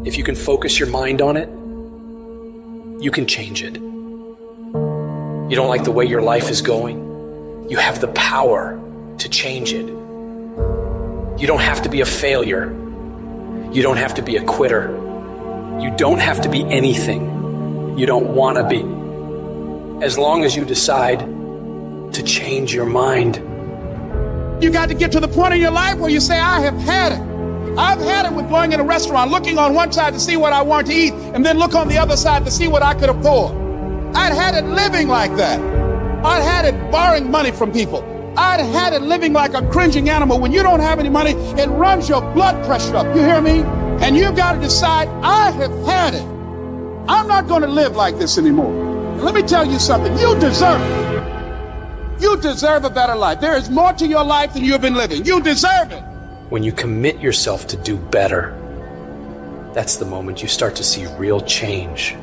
If you can focus your mind on it, you can change it. You don't like the way your life is going? You have the power to change it. You don't have to be a failure. You don't have to be a quitter. You don't have to be anything you don't want to be. As long as you decide to change your mind. You got to get to the point in your life where you say, I have had it. I've had it with going in a restaurant, looking on one side to see what I want to eat, and then look on the other side to see what I could afford. I'd had it living like that. I'd had it borrowing money from people. I'd had it living like a cringing animal. When you don't have any money, it runs your blood pressure up. You hear me? And you've got to decide, I have had it. I'm not going to live like this anymore. Let me tell you something. You deserve it. You deserve a better life. There is more to your life than you've been living. You deserve it. When you commit yourself to do better, that's the moment you start to see real change.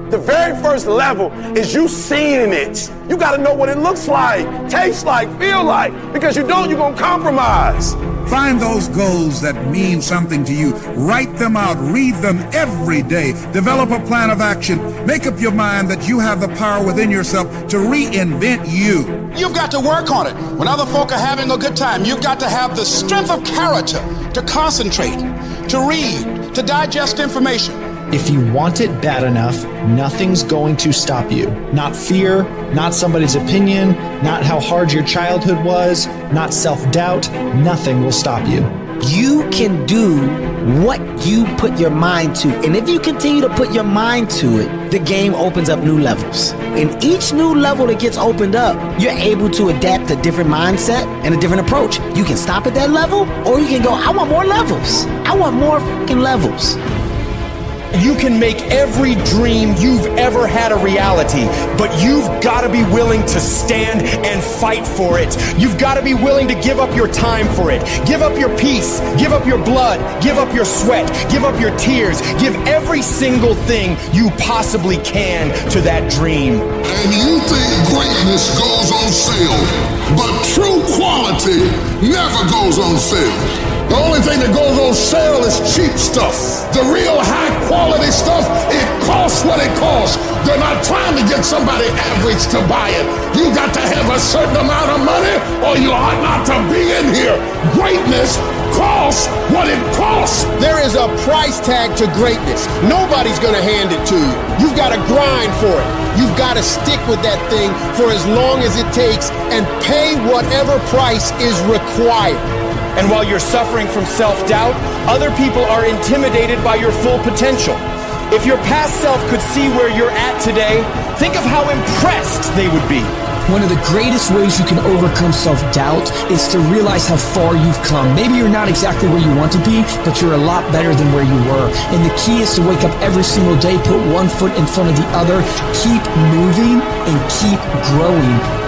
The very first level is you seeing it. You got to know what it looks like, tastes like, feel like, because you don't, you're going to compromise. Find those goals that mean something to you. Write them out. Read them every day. Develop a plan of action. Make up your mind that you have the power within yourself to reinvent you. You've got to work on it. When other folk are having a good time, you've got to have the strength of character to concentrate, to read, to digest information. If you want it bad enough, nothing's going to stop you. Not fear, not somebody's opinion, not how hard your childhood was, not self-doubt. Nothing will stop you. You can do what you put your mind to. And if you continue to put your mind to it, the game opens up new levels. And each new level that gets opened up, you're able to adapt a different mindset and a different approach. You can stop at that level, or you can go, I want more levels. I want more fucking levels. You can make every dream you've ever had a reality, but you've got to be willing to stand and fight for it. You've got to be willing to give up your time for it. Give up your peace, give up your blood, give up your sweat, give up your tears, give every single thing you possibly can to that dream. And you think greatness goes on sale, but true quality never goes on sale. The only thing that goes on sale is cheap stuff. The real high quality stuff, it costs what it costs. They're not trying to get somebody average to buy it. You got to have a certain amount of money or you ought not to be in here. Greatness costs what it costs. There is a price tag to greatness. Nobody's gonna hand it to you. You've got to grind for it. You've got to stick with that thing for as long as it takes and pay whatever price is required. And while you're suffering from self-doubt, other people are intimidated by your full potential. If your past self could see where you're at today, think of how impressed they would be. One of the greatest ways you can overcome self-doubt is to realize how far you've come. Maybe you're not exactly where you want to be, but you're a lot better than where you were. And the key is to wake up every single day, put one foot in front of the other, keep moving, and keep growing.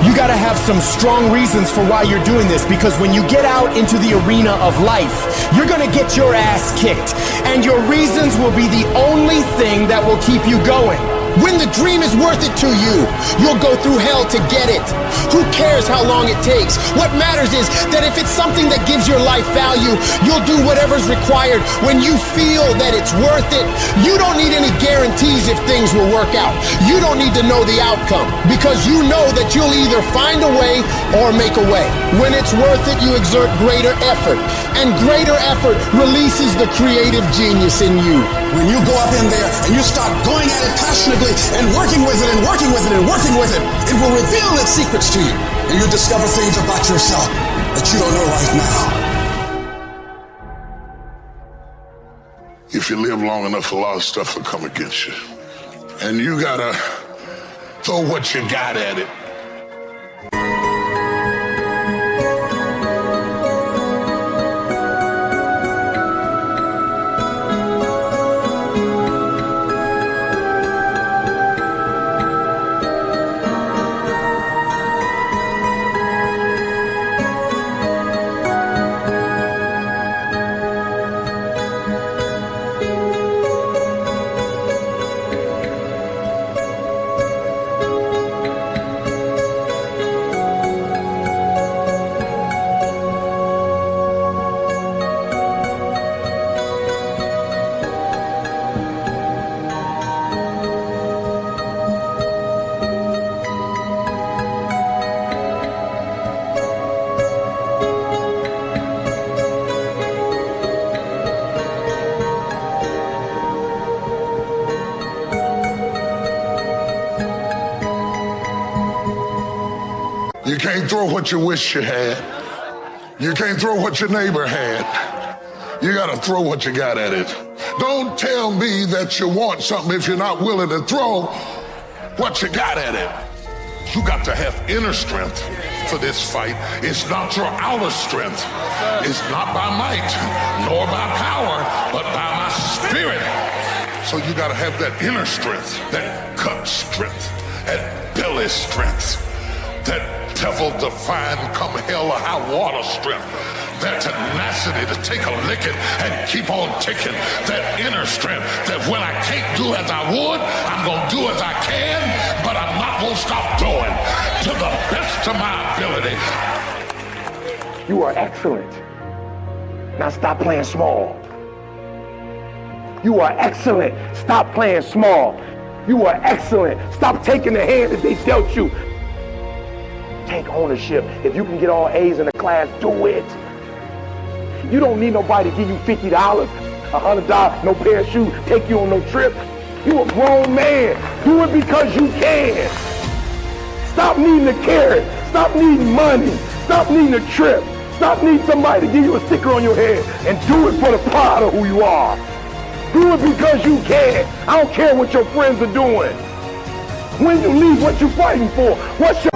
You gotta have some strong reasons for why you're doing this, because when you get out into the arena of life, you're gonna get your ass kicked, and your reasons will be the only thing that will keep you going. When the dream is worth it to you, you'll go through hell to get it. Who cares how long it takes? What matters is that if it's something that gives your life value, you'll do whatever's required when you feel that it's worth it. You don't need any guarantees if things will work out. You don't need to know the outcome, because you know that you'll either find a way or make a way. When it's worth it, you exert greater effort, and greater effort releases the creative genius in you. When you go up in there and you start going at it passionately and working with it and working with it and working with it, it will reveal its secrets to you. And you'll discover things about yourself that you don't know right now. If you live long enough, a lot of stuff will come against you. And you gotta throw what you got at it. can't throw what you wish you had. You can't throw what your neighbor had. You gotta throw what you got at it. Don't tell me that you want something if you're not willing to throw what you got at it. You got to have inner strength for this fight. It's not your outer strength. It's not by might, nor by power, but by my spirit. So you gotta have that inner strength, that gut strength, that belly strength, that devil-defying come hell or high water strength, that tenacity to take a licking and keep on ticking, that inner strength that when I can't do as I would, I'm gonna do as I can, but I'm not gonna stop doing to the best of my ability. You are excellent. Now stop playing small. You are excellent. Stop playing small. You are excellent. Stop taking the hand that they dealt you. Take ownership. If you can get all A's in the class, do it. You don't need nobody to give you $50, $100, no pair of shoes, take you on no trip. You a grown man. Do it because you can. Stop needing a carrot. Stop needing money. Stop needing a trip. Stop needing somebody to give you a sticker on your head and do it for the pride of who you are. Do it because you can. I don't care what your friends are doing. When you leave, what you fighting for? What's your...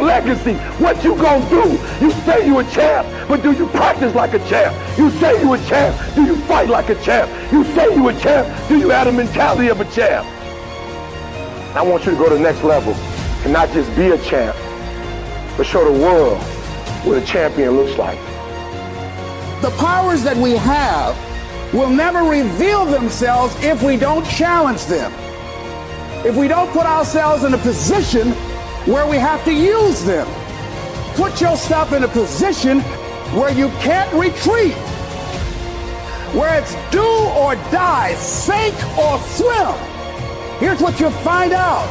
Legacy. What you gonna do? You say you a champ, but do you practice like a champ? You say you a champ, do you fight like a champ? You say you a champ, do you have the mentality of a champ? I want you to go to the next level and not just be a champ, but show the world what a champion looks like. The powers that we have will never reveal themselves if we don't challenge them. If we don't put ourselves in a position where we have to use them. Put yourself in a position where you can't retreat, where it's do or die, sink or swim. Here's what you'll find out.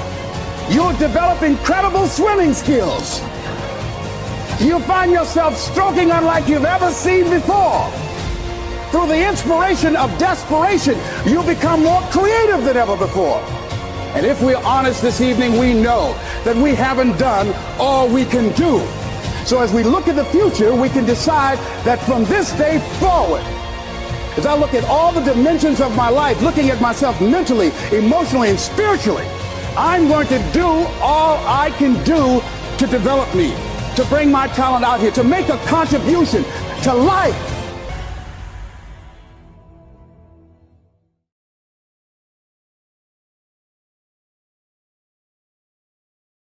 You'll develop incredible swimming skills. You'll find yourself stroking unlike you've ever seen before. Through the inspiration of desperation, you'll become more creative than ever before. And if we're honest this evening, we know that we haven't done all we can do. So as we look at the future, we can decide that from this day forward, as I look at all the dimensions of my life, looking at myself mentally, emotionally, and spiritually, I'm going to do all I can do to develop me, to bring my talent out here, to make a contribution to life.